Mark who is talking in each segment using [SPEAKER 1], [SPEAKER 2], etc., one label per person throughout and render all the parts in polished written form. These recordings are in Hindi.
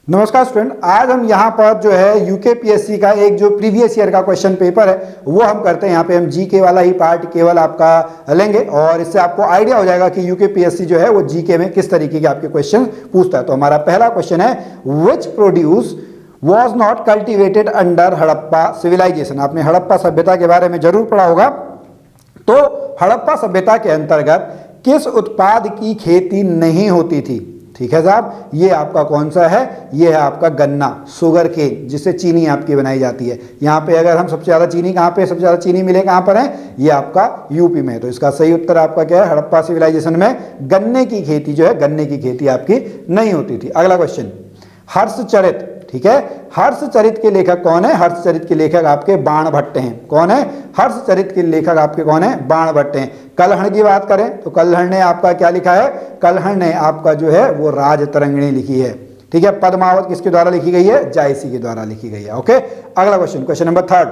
[SPEAKER 1] नमस्कार स्टूडेंट, आज हम यहाँ पर जो है यूकेपीएससी का एक जो प्रीवियस ईयर का क्वेश्चन पेपर है वो हम करते हैं। यहाँ पे हम जीके वाला ही पार्ट केवल आपका लेंगे और इससे आपको आइडिया हो जाएगा कि यूकेपीएससी जो है वो जीके में किस तरीके के आपके क्वेश्चन पूछता है। तो हमारा पहला क्वेश्चन है, which produce was not cultivated under Harappa civilization. आपने हड़प्पा सभ्यता के बारे में जरूर पढ़ा होगा। तो हड़प्पा सभ्यता के अंतर्गत किस उत्पाद की खेती नहीं होती थी? ठीक है साहब, ये आपका कौन सा है? ये है आपका गन्ना, शुगर केन, जिससे चीनी आपकी बनाई जाती है। यहाँ पे अगर हम सबसे ज़्यादा चीनी कहाँ पे सबसे ज़्यादा चीनी मिले कहाँ पर है? ये आपका यूपी में। तो इसका सही उत्तर आपका क्या है? हड़प्पा सिविलाइजेशन में गन्ने की खेती जो है, गन्ने की खेती आपकी नहीं होती थी। अगला क्वेश्चन, हर्षचरित। ठीक है, हर्षचरित के लेखक कौन है? हर्षचरित के लेखक आपके बाणभट्ट हैं। कौन है? हर्षचरित के लेखक आपके कौन है? बाणभट्ट हैं। कलहण की बात करें तो कलहण ने आपका क्या लिखा है? कलहण ने आपका जो है वो राजतरंगिणी लिखी है। ठीक है, पद्मावत किसके द्वारा लिखी गई है? जायसी के द्वारा लिखी गई है। ओके, अगला question, question number 3,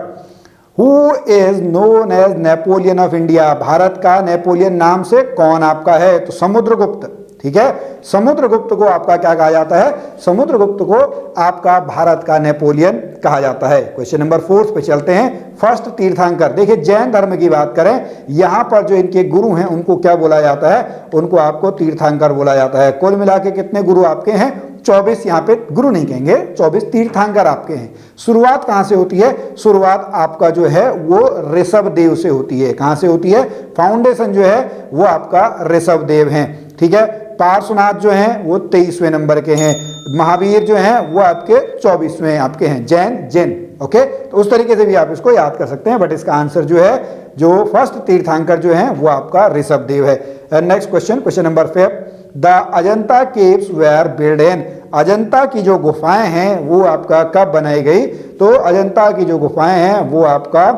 [SPEAKER 1] who is known as Napoleon of India. भारत का नेपोलियन नाम से कौन आपका है? तो समुद्रगुप्त। ठीक है, समुद्रगुप्त को आपका क्या कहा जाता है? समुद्रगुप्त को आपका भारत का नेपोलियन कहा जाता है। क्वेश्चन नंबर 4 पे चलते हैं। फर्स्ट तीर्थंकर। देखिए, जैन धर्म की बात करें, यहां पर जो इनके गुरु हैं उनको क्या बोला जाता है? उनको आपको तीर्थंकर बोला जाता है। कुल मिला के कितने गुरु आपके हैं? 24। यहाँ पे गुरु नहीं कहेंगे, 24 तीर्थंकर आपके हैं। शुरुआत कहाँ से होती है? शुरुआत आपका जो है वो ऋषभ देव से होती है। कहाँ से होती है? फाउंडेशन जो है वो आपका ऋषभ देव हैं। ठीक है, पार्श्वनाथ जो हैं वो 23वें नंबर के हैं। महावीर जो हैं वो आपके 24वें आपके हैं। जैन। ओके, तो उस तरीके से भी आप इसको याद कर सकते हैं, बट इसका आंसर जो है, जो फर्स्ट तीर्थंकर जो हैं वो आपका ऋषभ देव है। Next question, question number 5, the Ajanta caves were build in. Ajanta की जो गुफाएं हैं वो आपका कब बनाई गई? तो अजंता की जो गुफाएं हैं वो आपका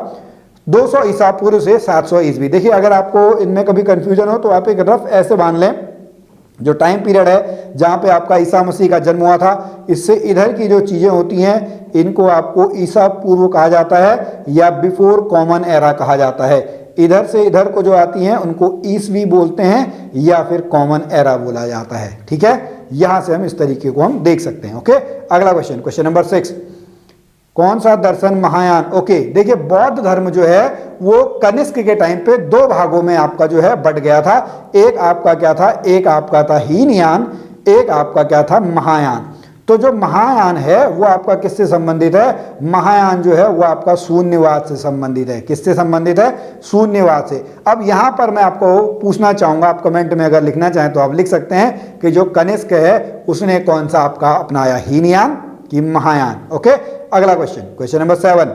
[SPEAKER 1] 200 ईसा पूर्व से 700 ईस्वी। देखिए, अगर आपको इनमें कभी कंफ्यूजन हो तो आप एक रफ ऐसे मान लें, जो टाइम पीरियड है जहाँ पे आपका ईसा मसीह का जन्म हुआ था, इससे इधर की जो चीज़ें होती हैं इनको आपको ईसा पूर्व कहा जाता है या बिफोर कॉमन एरा कहा जाता है। इधर से इधर को जो आती हैं उनको ईसवी बोलते हैं या फिर कॉमन एरा बोला जाता है। ठीक है, यहाँ से हम इस तरीके को हम देख सकते हैं। ओके, अगला क्वेश्चन, क्वेश्चन नंबर 6, कौन सा दर्शन महायान। ओके, देखिए, बौद्ध धर्म जो है वो कनिष्क के टाइम पे 2 भागों में आपका जो है बट गया था। एक आपका क्या था? एक आपका था हीनयान, एक आपका क्या था? महायान। तो जो महायान है वो आपका किससे संबंधित है? महायान जो है वो आपका शून्यवाद से संबंधित है। किससे संबंधित है? शून्यवाद से। अब यहाँ पर मैं आपको पूछना चाहूँगा, आप कमेंट में अगर लिखना चाहें तो आप लिख सकते हैं कि जो कनिष्क है उसने कौन सा आपका अपनाया, हीनयान कि महायान? ओके, अगला क्वेश्चन, क्वेश्चन नंबर 7,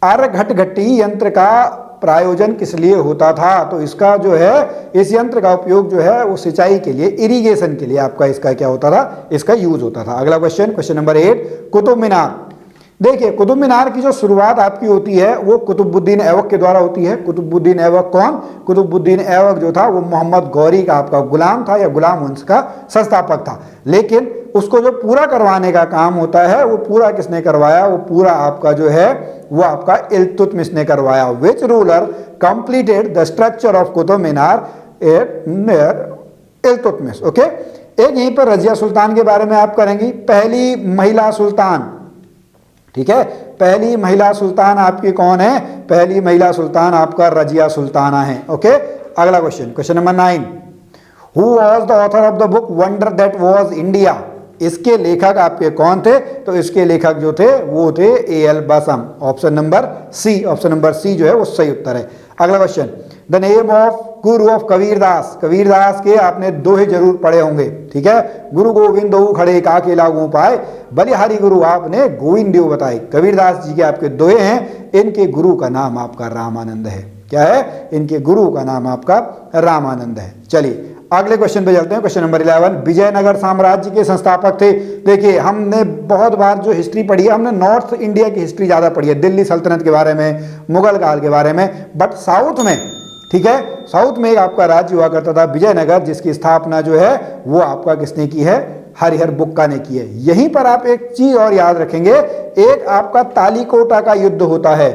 [SPEAKER 1] अर्घटघटी यंत्र का प्रायोजन किस लिए होता था? तो इसका जो है, इस यंत्र का उपयोग जो है वो सिंचाई के लिए, इरिगेशन के लिए आपका इसका क्या होता था? इसका यूज होता था। अगला question, question number 8, Qutub Minar. देखिए, कुतुब मीनार की जो शुरुआत आपकी होती है वो कुतुबुद्दीन ऐबक के द्वारा होती है। कुतुबुद्दीन ऐबक कौन? कुतुबुद्दीन ऐबक जो था वो मोहम्मद गौरी का आपका गुलाम था या गुलाम वंश का संस्थापक था। लेकिन उसको जो पूरा करवाने का काम होता है वो पूरा किसने करवाया? वो पूरा आपका जो है वो आपका इल्तुतमिश ने करवाया। Which ruler completed the structure of Qutub Minar? Iltutmish. Okay, एक यहीं पर रजिया सुल्तान के बारे में आप करेंगी, पहली महिला सुल्तान। ठीक है, पहली महिला सुल्तान आपकी कौन है? पहली महिला सुल्तान आपका रजिया सुल्ताना है। ओके, अगला question, question number 9, who was the author of the book wonder that was India. इसके लेखक आपके कौन थे? तो इसके लेखक जो थे वो थे A.L. Basham. Option number C, option number C जो है वो सही उत्तर है। अगला question, the name of guru of Kabirdas. Kabirdas के आपने दोहे जरूर पढ़े होंगे। ठीक है, गुरु गोविंद खड़े काके लागू पाए, बलिहारी गुरु आपने गोविंद देव बताए। कबीरदास जी के आपके दोहे हैं। इनके गुरु का नाम आपका रामानंद है। क्या है? इनके गुरु का नाम आपका रामानंद है। चलिए अगले क्वेश्चन पे चलते हैं। क्वेश्चन नंबर 11, विजयनगर साम्राज्य के संस्थापक थे। देखिए, हमने बहुत बार जो हिस्ट्री पढ़ी है, हमने नॉर्थ इंडिया की हिस्ट्री ज़्यादा पढ़ी है, दिल्ली सल्तनत के बारे में, मुगल काल के बारे में, बट साउथ में, ठीक है, साउथ में एक आपका राज्य हुआ करता था विजयनगर, जिसकी स्थापना जो है वो आपका किसने की है? हरिहर बुक्का ने की है। यहीं पर आप एक चीज और याद रखेंगे, एक आपका तालीकोटा का युद्ध होता है।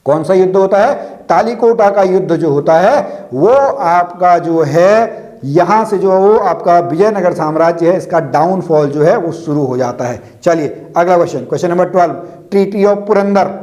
[SPEAKER 1] कौन सा युद्ध होता है? तालीकोटा का युद्ध जो होता है वो आपका जो है यहां से जो वो आपका विजयनगर साम्राज्य है इसका डाउनफॉल जो है वो शुरू हो जाता है। चलिए अगला question, question number 12, treaty of Purandar.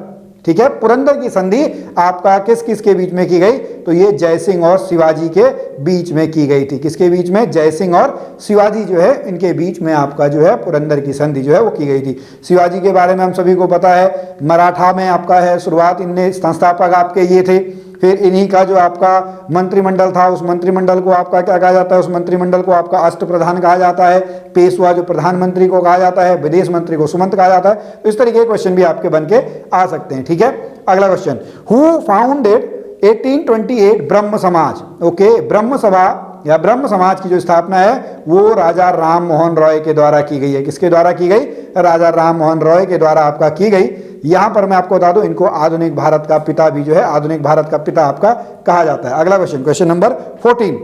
[SPEAKER 1] ठीक है, पुरंदर की संधि आपका किस किस के बीच में की गई? तो ये जयसिंह और शिवाजी के बीच में की गई थी। किसके बीच में? जयसिंह और शिवाजी जो है इनके बीच में आपका जो है पुरंदर की संधि जो है वो की गई थी। शिवाजी के बारे में हम सभी को पता है, मराठा में आपका है शुरुआत, इनने संस्थापक आपके ये थे। फिर इन्हीं का जो आपका मंत्रिमंडल था, उस मंत्रिमंडल को आपका क्या कहा जाता है? उस मंत्रिमंडल को आपका अष्टप्रधान कहा जाता है। पेशवा जो प्रधानमंत्री को कहा जाता है, विदेश मंत्री को सुमंत कहा जाता है। तो इस तरीके के क्वेश्चन भी आपके बन के आ सकते हैं। ठीक है, अगला क्वेश्चन, हु फाउंडेड 1828 ब्रह्म समाज? ओके, ब्रह्म सभा या ब्रह्म समाज की जो स्थापना है वो राजा राम मोहन रॉय के द्वारा की गई है। किसके द्वारा की गई? राजा राम मोहन रॉय के द्वारा आपका की गई। यहां पर मैं आपको बता दूं, इनको आधुनिक भारत का पिता भी जो है, आधुनिक भारत का पिता आपका कहा जाता है। अगला question, question number 14,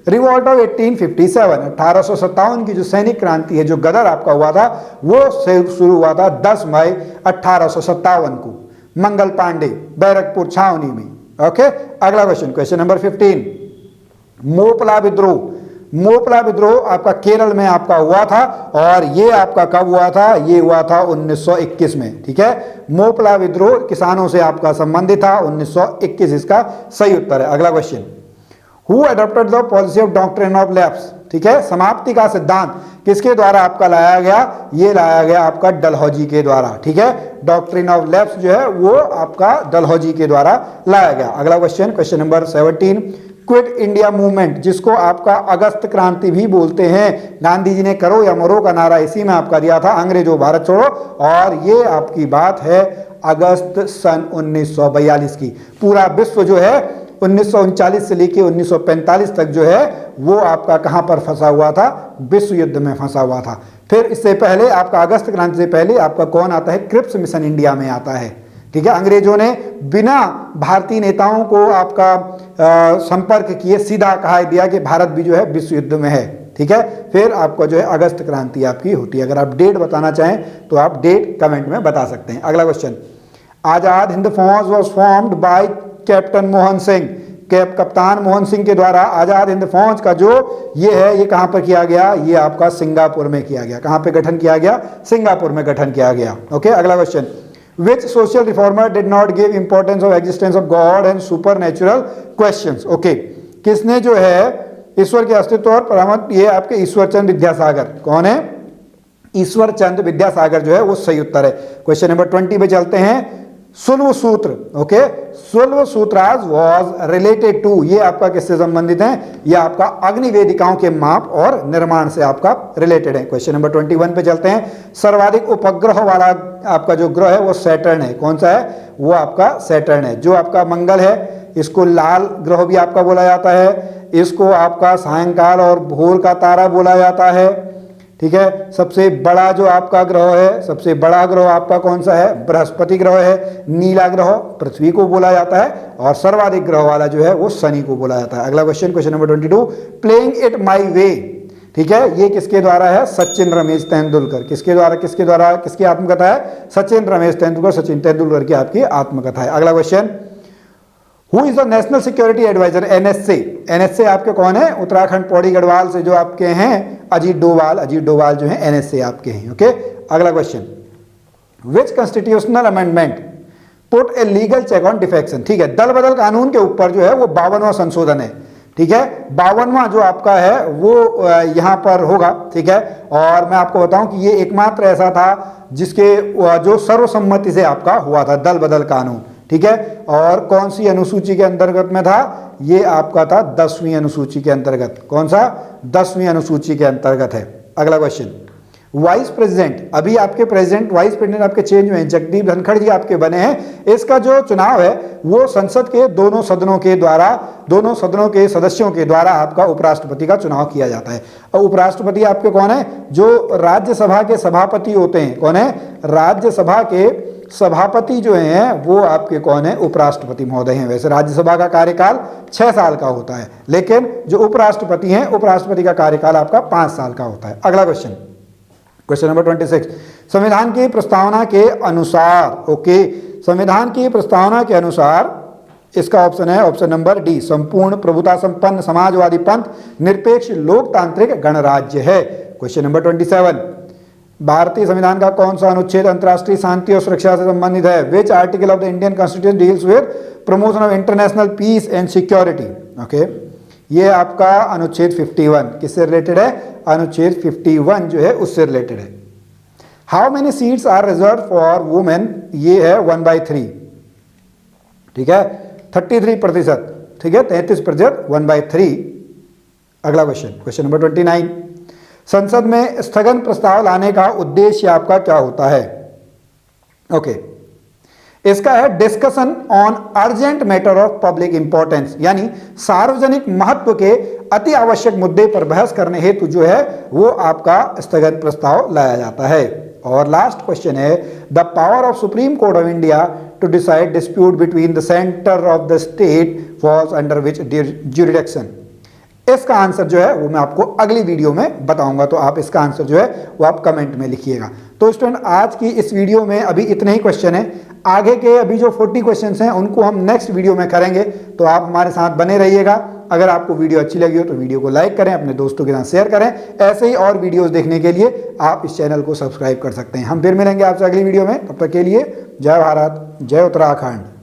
[SPEAKER 1] revolt of 1857, 1857 की जो सैनिक क्रांति है, जो गदर आपका हुआ था, वो शुरू हुआ था 10 मई 1857 को मंगल पांडे बैरकपुर छावनी में। ओके, अगला क्वेश्चन, क्वेश्चन नंबर 15, मोपला विद्रोह। मोपला विद्रोह आपका केरल में आपका हुआ था और ये आपका कब हुआ था? ये हुआ था 1921 में। ठीक है, मोपला विद्रोह किसानों से आपका संबंधित था, 1921 इसका सही उत्तर है। अगला question, who adopted the policy of doctrine of lapse? ठीक है, समाप्ति का सिद्धांत किसके द्वारा आपका लाया गया? ये लाया गया आपका डलहौजी के द्वारा। ठीक है, डॉक्ट्रिन ऑफ लैप्स जो है वो आपका डलहौजी के द्वारा लाया गया। अगला question, question number 17, quit India movement, जिसको आपका अगस्त क्रांति भी बोलते हैं, गांधी जी ने करो या मरो का नारा इसी में आपका दिया था, अंग्रेजों भारत छोड़ो, और ये आपकी बात है अगस्त सन 1942 की। पूरा विश्व जो है 1939 से लेकर 1945 तक जो है वो आपका कहां पर फंसा हुआ था? विश्व युद्ध में फंसा हुआ था। फिर इससे पहले आपका अगस्त क्रांति से पहले आपका कौन आता है? क्रिप्स मिशन इंडिया में आता है। ठीक है, अंग्रेजों ने बिना भारतीय नेताओं को आपका संपर्क किए सीधा कहा दिया कि भारत भी जो है विश्व युद्ध में है। ठीक है, फिर आपको जो है अगस्त क्रांति आपकी होती है। अगर आप डेट बताना चाहें तो आप डेट कमेंट में बता सकते हैं। अगला क्वेश्चन, आजाद हिंद फौज was formed by captain Mohan Singh. कप्तान मोहन सिंह के द्वारा आजाद हिंद फौज का जो ये है ये कहां पर किया गया? ये आपका सिंगापुर में किया गया। कहां पे गठन किया गया? सिंगापुर में गठन किया गया। ओके, अगला question, which social reformer did not give importance of existence of God and supernatural questions? Okay, किसने जो है ईश्वर के अस्तित्व और परामर्श, ये आपके ईश्वरचंद विद्यासागर। कौन है? ईश्वरचंद विद्यासागर जो है वो सही उत्तर है। क्वेश्चन नंबर 20 पे चलते हैं, सुल्व सूत्र। ओके, सुल्व सूत्राज वॉज रिलेटेड टू, ये आपका किससे संबंधित है? ये आपका अग्निवेदिकाओं के माप और निर्माण से आपका रिलेटेड है। क्वेश्चन नंबर 21 पे चलते हैं, सर्वाधिक उपग्रह वाला आपका जो ग्रह है वो सैटर्न है। कौन सा है? वो आपका सैटर्न है। जो आपका मंगल है इसको लाल ग्रह भी आपका बोला जाता है, इसको आपका सायंकाल और भोर का तारा बोला जाता है। ठीक है, सबसे बड़ा जो आपका ग्रह है, सबसे बड़ा ग्रह आपका कौन सा है? बृहस्पति ग्रह है। नीला ग्रह पृथ्वी को बोला जाता है और सर्वाधिक ग्रह वाला जो है वो शनि को बोला जाता है। अगला question, question number 22, playing it my way. ठीक है, ये किसके द्वारा है? सचिन रमेश तेंदुलकर। किसके द्वारा? किसके द्वारा? किसकी आत्मकथा है? सचिन रमेश तेंदुलकर, सचिन तेंदुलकर की आपकी आत्मकथा है। अगला question, who is the national security adviser? NSA. NSA आपके कौन है? उत्तराखंड पौड़ी गढ़वाल से जो आपके हैं अजीत डोभाल। अजीत डोभाल जो है एनएसए आपके हैं। ओके, अगला question, which constitutional amendment put a legal check on defection? ठीक है, दल बदल कानून के ऊपर जो है वो 52वां संशोधन है। ठीक है, 52वां जो आपका है वो यहां पर होगा। ठीक है, और मैं आपको बताऊं कि ये एकमात्र ऐसा था जिसके जो सर्वसम्मति से आपका हुआ था, दल बदल कानून। ठीक है, और कौन सी अनुसूची के अंतर्गत में था? ये आपका था 10वीं अनुसूची के अंतर्गत। कौन सा? 10वीं अनुसूची के अंतर्गत है। अगला क्वेश्चन, वाइस प्रेसिडेंट, अभी आपके प्रेसिडेंट वाइस प्रेसिडेंट आपके चेंज हुए हैं, जगदीप धनखड़ जी आपके बने हैं। इसका जो चुनाव है वो संसद के दोनों सदनों के द्वारा, दोनों सदनों के सदस्यों के द्वारा आपका उपराष्ट्रपति का चुनाव किया जाता है। और उपराष्ट्रपति आपके कौन है? जो राज्यसभा के सभापति होते हैं। कौन है? राज्यसभा के सभापति जो हैं वो आपके कौन है? उपराष्ट्रपति महोदय हैं। वैसे राज्यसभा का कार्यकाल 6 साल का होता है, लेकिन जो उपराष्ट्रपति हैं, उपराष्ट्रपति का कार्यकाल आपका 5 साल का होता है। अगला क्वेश्चन, क्वेश्चन नंबर 26, संविधान की प्रस्तावना के अनुसार, ओके, संविधान की प्रस्तावना के अनुसार इसका ऑप्शन है ऑप्शन नंबर डी, संपूर्ण प्रभुता संपन्न समाजवादी पंथ निरपेक्ष लोकतांत्रिक गणराज्य है। क्वेश्चन नंबर 27, भारतीय संविधान का कौन सा अनुच्छेद अंतर्राष्ट्रीय शांति और सुरक्षा से संबंधित है? Which article of the Indian constitution deals with promotion of international peace and security? Okay, ये आपका अनुच्छेद 51 किससे रिलेटेड है? अनुच्छेद 51 जो है उससे रिलेटेड है। How many seats are reserve for women? ये है 1/3, ठीक है, 33%, ठीक है, 33%, 1/3। अगला क्वेश्चन, क्वेश्चन नंबर 29, संसद में स्थगन प्रस्ताव लाने का उद्देश्य आपका क्या होता है? ओके, इसका है discussion on urgent matter of public importance, यानी सार्वजनिक महत्व के अति आवश्यक मुद्दे पर बहस करने हेतु जो है वो आपका स्थगन प्रस्ताव लाया जाता है। और लास्ट क्वेश्चन है the power of supreme court of India to decide dispute between the centre of the state falls under which jurisdiction? इसका आंसर जो है वो मैं आपको अगली वीडियो में बताऊंगा, तो आप इसका आंसर जो है वो आप कमेंट में लिखिएगा। तो स्टूडेंट, आज की इस वीडियो में अभी इतने ही क्वेश्चन हैं। आगे के अभी जो 40 क्वेश्चन हैं उनको हम नेक्स्ट वीडियो में करेंगे, तो आप हमारे साथ बने रहिएगा। अगर आपको वीडियो अच्छी लगी हो तो वीडियो को लाइक करें, अपने दोस्तों के साथ शेयर करें। ऐसे ही और वीडियोस देखने के लिए आप इस चैनल को सब्सक्राइब कर सकते हैं। हम फिर मिलेंगे आपसे अगली वीडियो में, तब तक के लिए जय भारत, जय उत्तराखंड।